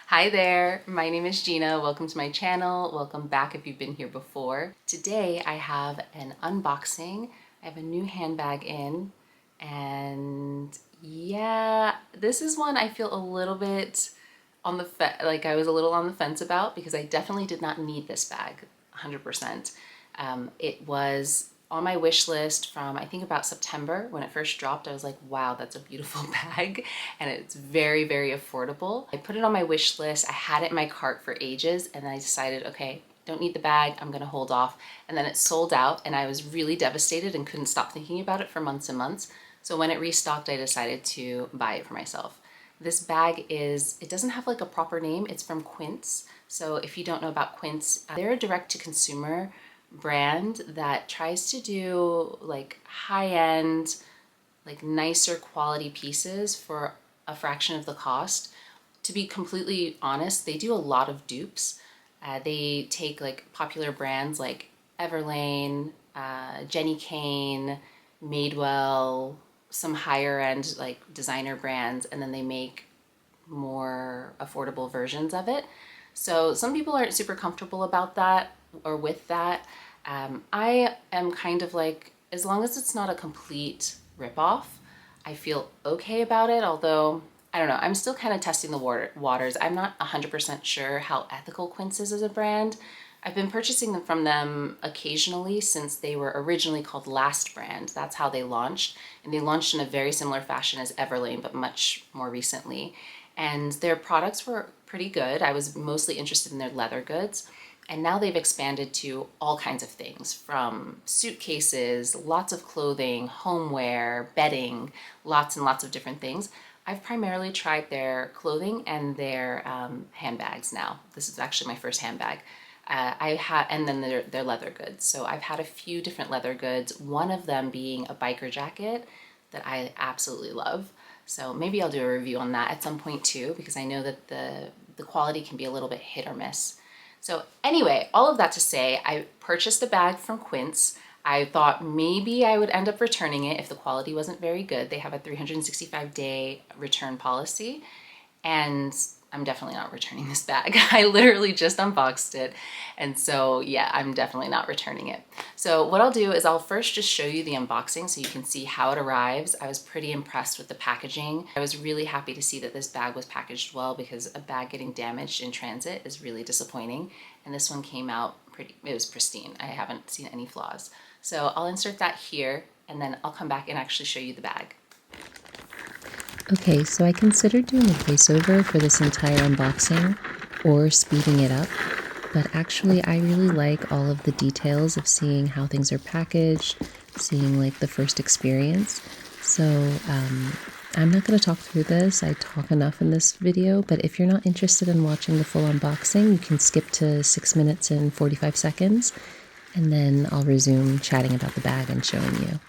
Hi there, my name is Gina. Welcome to my channel. Welcome back if you've been here before. Today I have an unboxing. I have a new handbag in, and yeah, this is one I feel a little bit on the I was a little on the fence about because I definitely did not need this bag 100%. It was on my wish list from I think about September when it first dropped. I was like, wow, that's a beautiful bag, and it's very, very affordable. I put it on my wish list. I had it in my cart for ages, and then I decided, okay, don't need the bag, I'm gonna hold off. And then it sold out, and I was really devastated and couldn't stop thinking about it for months and months. So when it restocked, I decided to buy it for myself. This bag it doesn't have like a proper name. It's from Quince. So if you don't know about Quince, they're a direct-to-consumer brand that tries to do like high-end, like nicer quality pieces for a fraction of the cost. To be completely honest, they do a lot of dupes. They take like popular brands like Everlane, Jenny Kane, Madewell, some higher end like designer brands, and then they make more affordable versions of it. So some people aren't super comfortable about that or with that. I am kind of like, as long as it's not a complete ripoff, I feel okay about it. Although, I don't know, I'm still kind of testing the waters. I'm not 100% sure how ethical Quince is as a brand. I've been purchasing them from them occasionally since they were originally called Last Brand. That's how they launched. And they launched in a very similar fashion as Everlane, but much more recently. And their products were pretty good. I was mostly interested in their leather goods. And now they've expanded to all kinds of things, from suitcases, lots of clothing, homeware, bedding, lots and lots of different things. I've primarily tried their clothing and their handbags now. This is actually my first handbag. And then their leather goods. So I've had a few different leather goods, one of them being a biker jacket that I absolutely love. So maybe I'll do a review on that at some point too, because I know that the quality can be a little bit hit or miss. So anyway, all of that to say, I purchased the bag from Quince. I thought maybe I would end up returning it if the quality wasn't very good. They have a 365-day return policy, and I'm definitely not returning this bag. I literally just unboxed it, and so yeah, I'm definitely not returning it. So what I'll do is I'll first just show you the unboxing so you can see how it arrives. I was pretty impressed with the packaging. I was really happy to see that this bag was packaged well, because a bag getting damaged in transit is really disappointing, and this one came out it was pristine. I haven't seen any flaws. So I'll insert that here, and then I'll come back and actually show you the bag. Okay, so I considered doing a voiceover for this entire unboxing or speeding it up, but actually I really like all of the details of seeing how things are packaged, seeing like the first experience. So I'm not going to talk through this. I talk enough in this video, but if you're not interested in watching the full unboxing, you can skip to 6 minutes and 45 seconds, and then I'll resume chatting about the bag and showing you.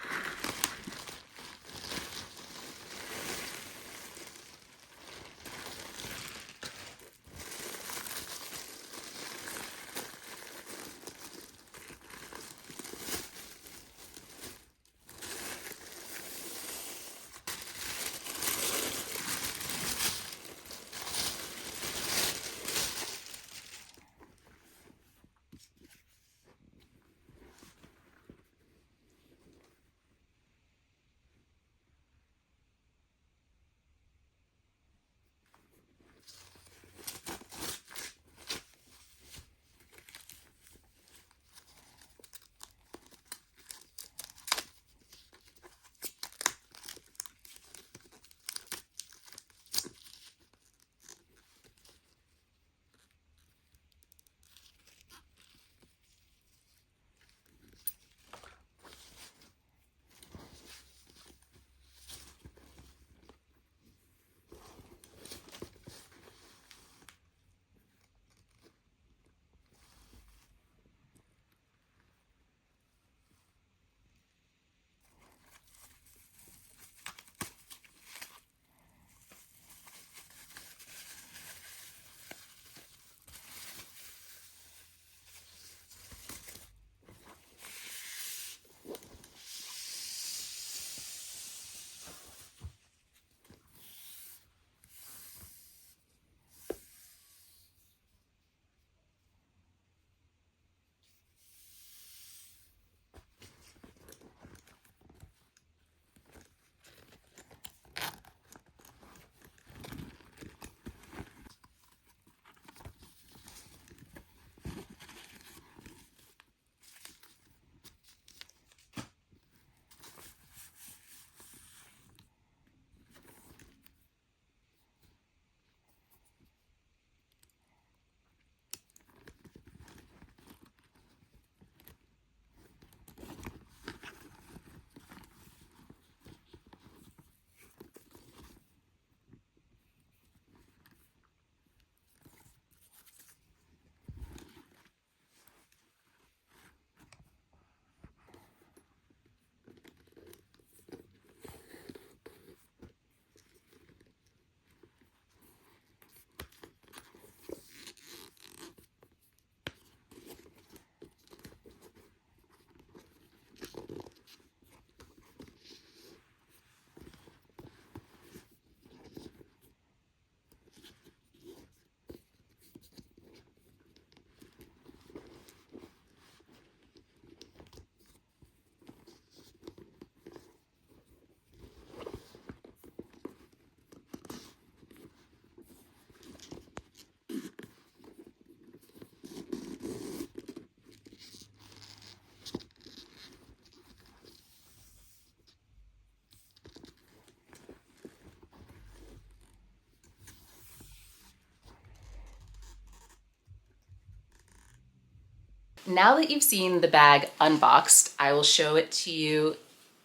Now that you've seen the bag unboxed, I will show it to you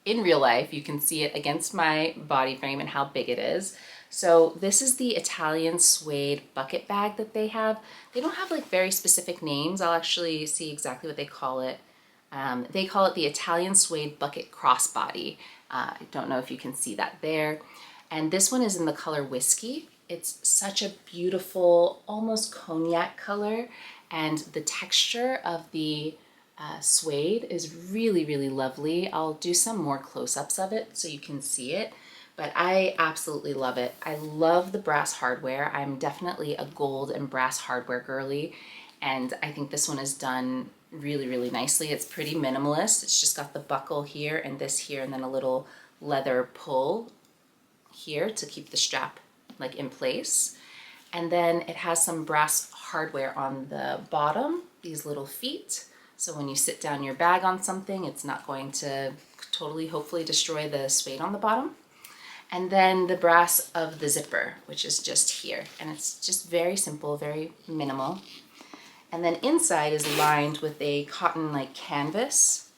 in real life. You can see it against my body frame and how big it is. So this is the Italian suede bucket bag that they have. They don't have like very specific names. I'll actually see exactly what they call it. They call it the Italian suede bucket crossbody. I don't know if you can see that there. And this one is in the color whiskey. It's such a beautiful, almost cognac color. And the texture of the suede is really, really lovely. I'll do some more close-ups of it so you can see it. But I absolutely love it. I love the brass hardware. I'm definitely a gold and brass hardware girly, and I think this one is done really, really nicely. It's pretty minimalist. It's just got the buckle here and this here, and then a little leather pull here to keep the strap like in place. And then it has some brass hardware on the bottom, these little feet. So when you sit down your bag on something, it's not going to totally, hopefully, destroy the suede on the bottom. And then the brass of the zipper, which is just here. And it's just very simple, very minimal. And then inside is lined with a cotton like canvas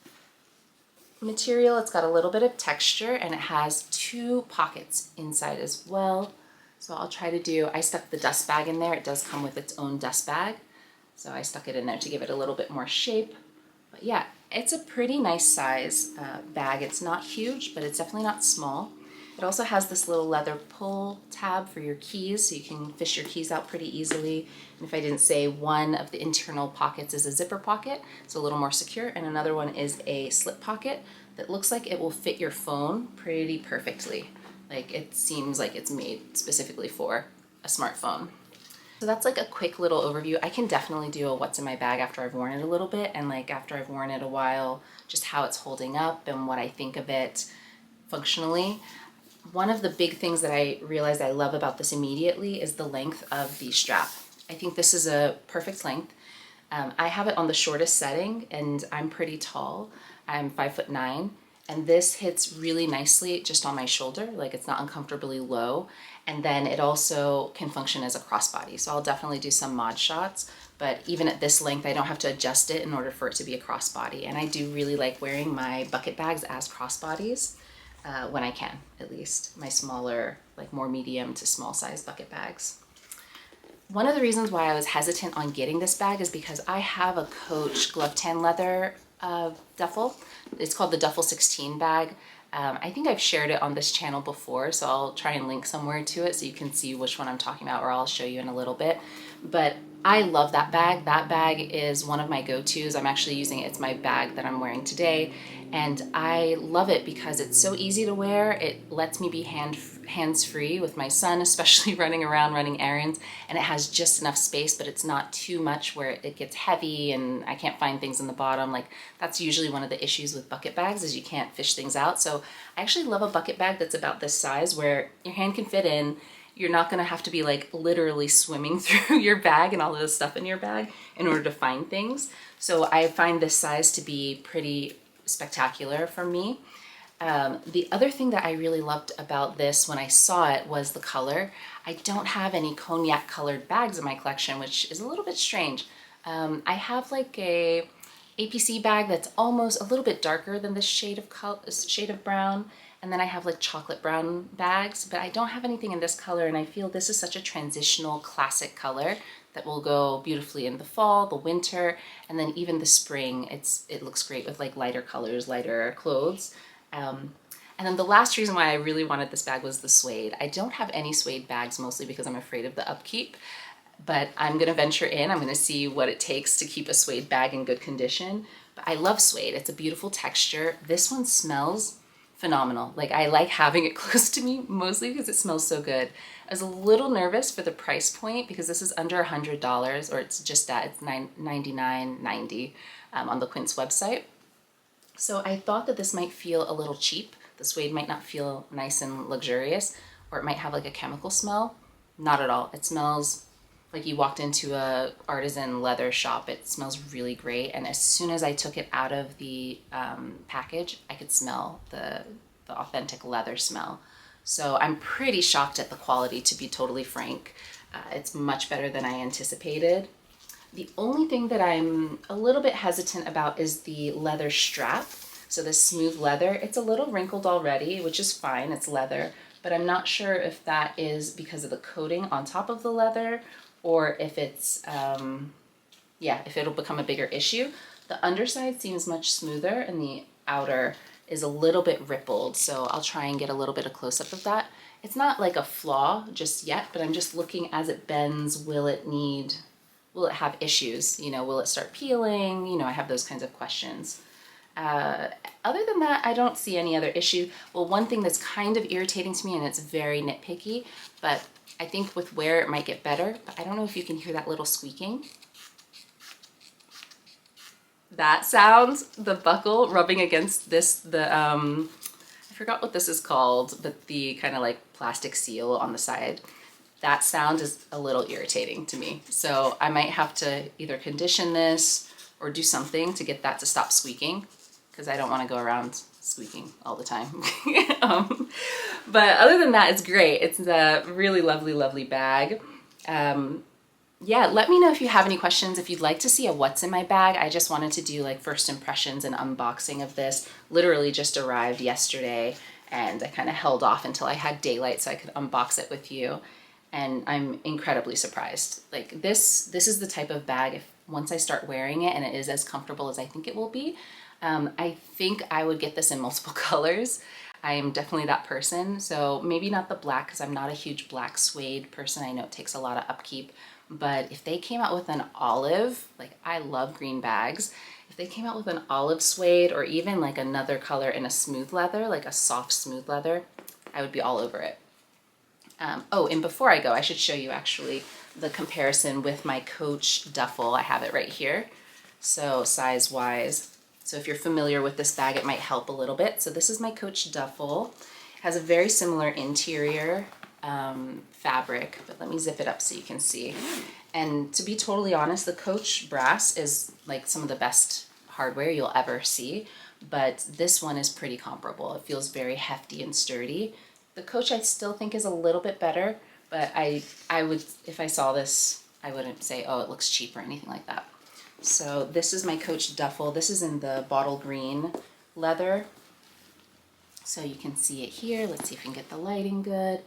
material. It's got a little bit of texture, and it has 2 pockets inside as well. So I'll try to do, I stuck the dust bag in there. It does come with its own dust bag. So I stuck it in there to give it a little bit more shape. But yeah, it's a pretty nice size bag. It's not huge, but it's definitely not small. It also has this little leather pull tab for your keys, so you can fish your keys out pretty easily. And if I didn't say, one of the internal pockets is a zipper pocket, it's a little more secure, and another one is a slip pocket that looks like it will fit your phone pretty perfectly. Like, it seems like it's made specifically for a smartphone. So that's like a quick little overview. I can definitely do a what's in my bag after I've worn it a little bit, and like after I've worn it a while, just how it's holding up and what I think of it functionally. One of the big things that I realized I love about this immediately is the length of the strap. I think this is a perfect length. I have it on the shortest setting, and I'm pretty tall. I'm 5'9", and this hits really nicely just on my shoulder. Like, it's not uncomfortably low. And then it also can function as a crossbody. So I'll definitely do some mod shots, but even at this length, I don't have to adjust it in order for it to be a crossbody. And I do really like wearing my bucket bags as crossbodies. When I can, at least, my smaller, like more medium to small size bucket bags. One of the reasons why I was hesitant on getting this bag is because I have a Coach glove tan leather duffel. It's called the Duffel 16 bag. I think I've shared it on this channel before, so I'll try and link somewhere to it so you can see which one I'm talking about, or I'll show you in a little bit. But I love that bag. That bag is one of my go-tos. I'm actually using it. It's my bag that I'm wearing today. And I love it because it's so easy to wear. It lets me be hands-free with my son, especially running around, running errands. And it has just enough space, but it's not too much where it gets heavy and I can't find things in the bottom. Like, that's usually one of the issues with bucket bags, is you can't fish things out. So I actually love a bucket bag that's about this size where your hand can fit in. You're not gonna have to be like literally swimming through your bag and all of the stuff in your bag in order to find things. So I find this size to be pretty spectacular for me. The other thing that I really loved about this when I saw it was the color. I don't have any cognac colored bags in my collection, which is a little bit strange. I have like a APC bag that's almost a little bit darker than this shade of brown. And then I have like chocolate brown bags, but I don't have anything in this color, and I feel this is such a transitional classic color that will go beautifully in the fall, the winter, and then even the spring. It looks great with like lighter colors, lighter clothes. And then the last reason why I really wanted this bag was the suede. I don't have any suede bags, mostly because I'm afraid of the upkeep, but I'm gonna venture in. I'm gonna see what it takes to keep a suede bag in good condition. But I love suede. It's a beautiful texture. This one smells phenomenal. Like, I like having it close to me, mostly because it smells so good. I was a little nervous for the price point because this is under $100, or it's just that, it's $99.90 on the Quince website. So I thought that this might feel a little cheap. The suede might not feel nice and luxurious, or it might have like a chemical smell. Not at all. It smells like you walked into a artisan leather shop. It smells really great. And as soon as I took it out of the package, I could smell the authentic leather smell. So I'm pretty shocked at the quality, to be totally frank. It's much better than I anticipated. The only thing that I'm a little bit hesitant about is the leather strap. So this smooth leather, it's a little wrinkled already, which is fine, it's leather, but I'm not sure if that is because of the coating on top of the leather or if it's, if it'll become a bigger issue. The underside seems much smoother and the outer is a little bit rippled, so I'll try and get a little bit of close-up of that. It's not like a flaw just yet, but I'm just looking as it bends, will it have issues? You know, will it start peeling? You know, I have those kinds of questions. Other than that, I don't see any other issue. Well, one thing that's kind of irritating to me, and it's very nitpicky, but I think with wear it might get better, but I don't know if you can hear that little squeaking. That sound, the buckle rubbing against this, I forgot what this is called, but the kind of like plastic seal on the side, that sound is a little irritating to me. So I might have to either condition this or do something to get that to stop squeaking, because I don't want to go around squeaking all the time. But other than that, it's great. It's a really lovely, lovely bag. Yeah, let me know if you have any questions, if you'd like to see a what's in my bag. I just wanted to do like first impressions and unboxing of this. Literally just arrived yesterday and I kind of held off until I had daylight so I could unbox it with you. And I'm incredibly surprised. Like this is the type of bag, if once I start wearing it and it is as comfortable as I think it will be, I think I would get this in multiple colors. I am definitely that person. So maybe not the black, because I'm not a huge black suede person. I know it takes a lot of upkeep, but if they came out with an olive, like I love green bags, if they came out with an olive suede or even like another color in a smooth leather, like a soft smooth leather, I would be all over it. Oh, and before I go, I should show you actually the comparison with my Coach duffel. I have it right here. So size wise. So if you're familiar with this bag, it might help a little bit. So this is my Coach duffel. It has a very similar interior fabric, but let me zip it up so you can see. And to be totally honest, the Coach brass is like some of the best hardware you'll ever see, but this one is pretty comparable. It feels very hefty and sturdy. The Coach I still think is a little bit better, but I would, if I saw this, I wouldn't say, oh, it looks cheap or anything like that. So this is my Coach duffel. This is in the bottle green leather. So you can see it here. Let's see if we can get the lighting good.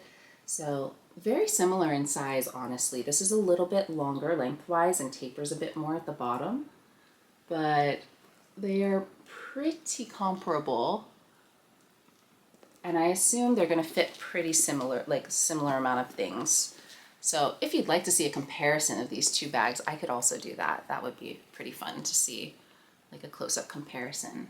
So very similar in size, honestly. This is a little bit longer lengthwise and tapers a bit more at the bottom, but they are pretty comparable. And I assume they're gonna fit pretty similar, like similar amount of things. So if you'd like to see a comparison of these two bags, I could also do that. That would be pretty fun to see, like a close-up comparison.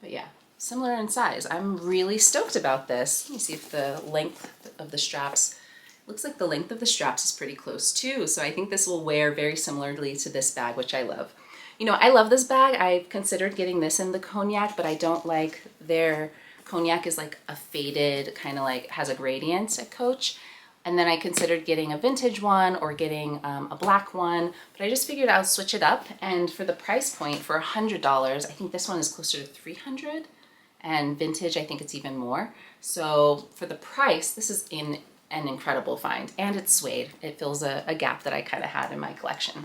But yeah, similar in size. I'm really stoked about this. Let me see if the length of the straps, looks like the length of the straps is pretty close too. So I think this will wear very similarly to this bag, which I love. You know, I love this bag. I considered getting this in the cognac, but I don't like their cognac is like a faded, kind of like has a gradient at Coach. And then I considered getting a vintage one or getting a black one, but I just figured I'll switch it up. And for the price point, for $100, I think this one is closer to $300, and vintage, I think it's even more. So for the price, this is an incredible find, and it's suede. It fills a gap that I kind of had in my collection.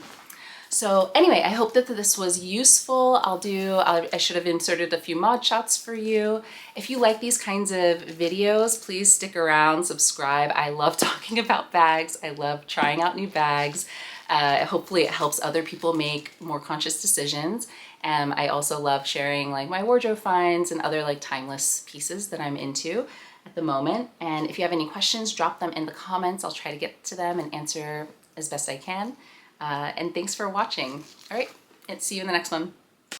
So anyway, I hope that this was useful. I should have inserted a few mod shots for you. If you like these kinds of videos, please stick around, subscribe. I love talking about bags. I love trying out new bags. Hopefully it helps other people make more conscious decisions. I also love sharing like my wardrobe finds and other like timeless pieces that I'm into at the moment. And if you have any questions, drop them in the comments. I'll try to get to them and answer as best I can. And thanks for watching. All right, and see you in the next one.